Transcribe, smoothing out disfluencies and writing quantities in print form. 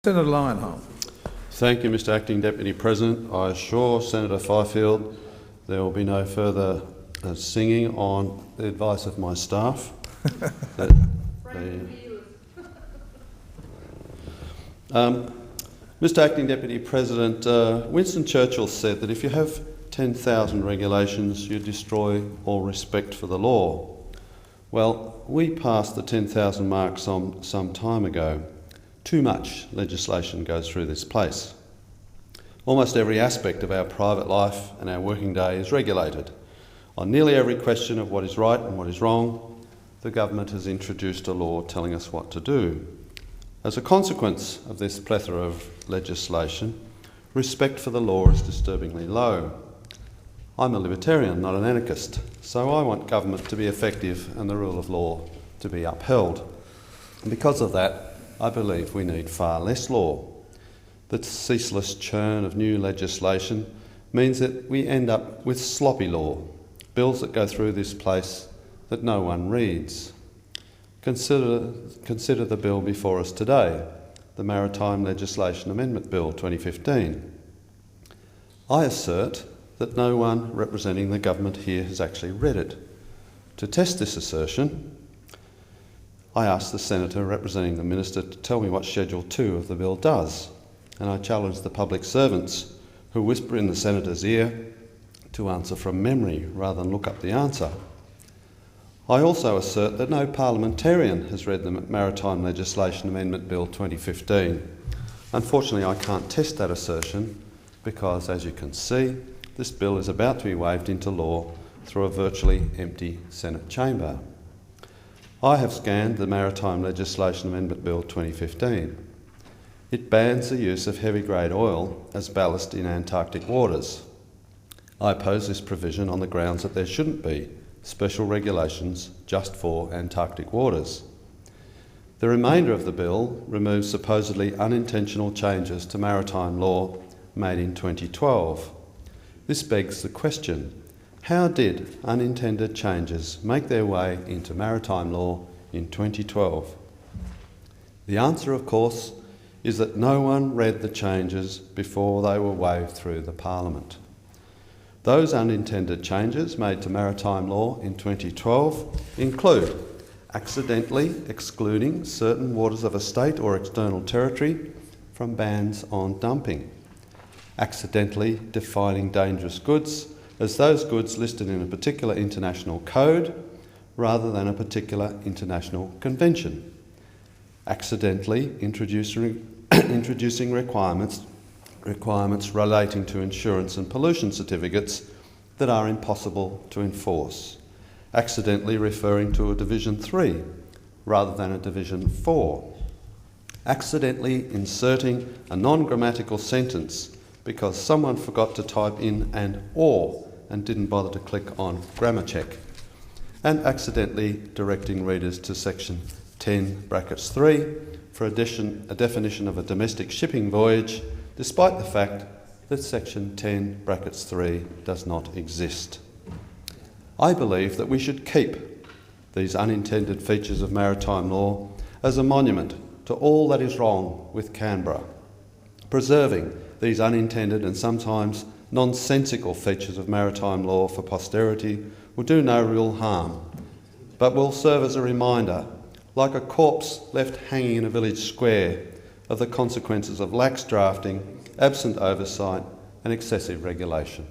Senator Leyonhjelm. Thank you, Mr Acting Deputy President. I assure Senator Fifield there will be no further singing on the advice of my staff. Mr Acting Deputy President, Winston Churchill said that if you have 10,000 regulations, you destroy all respect for the law. Well, we passed the 10,000 mark some time ago. Too much legislation goes through this place. Almost every aspect of our private life and our working day is regulated. On nearly every question of what is right and what is wrong, the government has introduced a law telling us what to do. As a consequence of this plethora of legislation, respect for the law is disturbingly low. I'm a Libertarian, not an anarchist, so I want government to be effective and the rule of law to be upheld. And because of that, I believe we need far less law. The ceaseless churn of new legislation means that we end up with sloppy law, bills that go through this place that no one reads. Consider the bill before us today, the Maritime Legislation Amendment Bill 2015. I assert that no one representing the government here has actually read it. To test this assertion, I asked the Senator representing the Minister to tell me what Schedule 2 of the bill does, and I challenged the public servants who whisper in the Senator's ear to answer from memory rather than look up the answer. I also assert that no parliamentarian has read the Maritime Legislation Amendment Bill 2015. Unfortunately, I can't test that assertion because, as you can see, this bill is about to be waved into law through a virtually empty Senate chamber. I have scanned the Maritime Legislation Amendment Bill 2015. It bans the use of heavy-grade oil as ballast in Antarctic waters. I oppose this provision on the grounds that there shouldn't be special regulations just for Antarctic waters. The remainder of the bill removes supposedly unintentional changes to maritime law made in 2012. This begs the question, how did unintended changes make their way into maritime law in 2012? The answer, of course, is that no one read the changes before they were waved through the Parliament. Those unintended changes made to maritime law in 2012 include accidentally excluding certain waters of a state or external territory from bans on dumping, accidentally defining dangerous goods as those goods listed in a particular international code rather than a particular international convention, accidentally introducing requirements relating to insurance and pollution certificates that are impossible to enforce, accidentally referring to a Division 3 rather than a Division 4, accidentally inserting a non-grammatical sentence because someone forgot to type in an or and didn't bother to click on grammar check, and accidentally directing readers to section 10(3) for a definition of a domestic shipping voyage, despite the fact that section 10(3) does not exist. I believe that we should keep these unintended features of maritime law as a monument to all that is wrong with Canberra. Preserving these unintended and sometimes nonsensical features of maritime law for posterity will do no real harm, but will serve as a reminder, like a corpse left hanging in a village square, of the consequences of lax drafting, absent oversight and excessive regulation.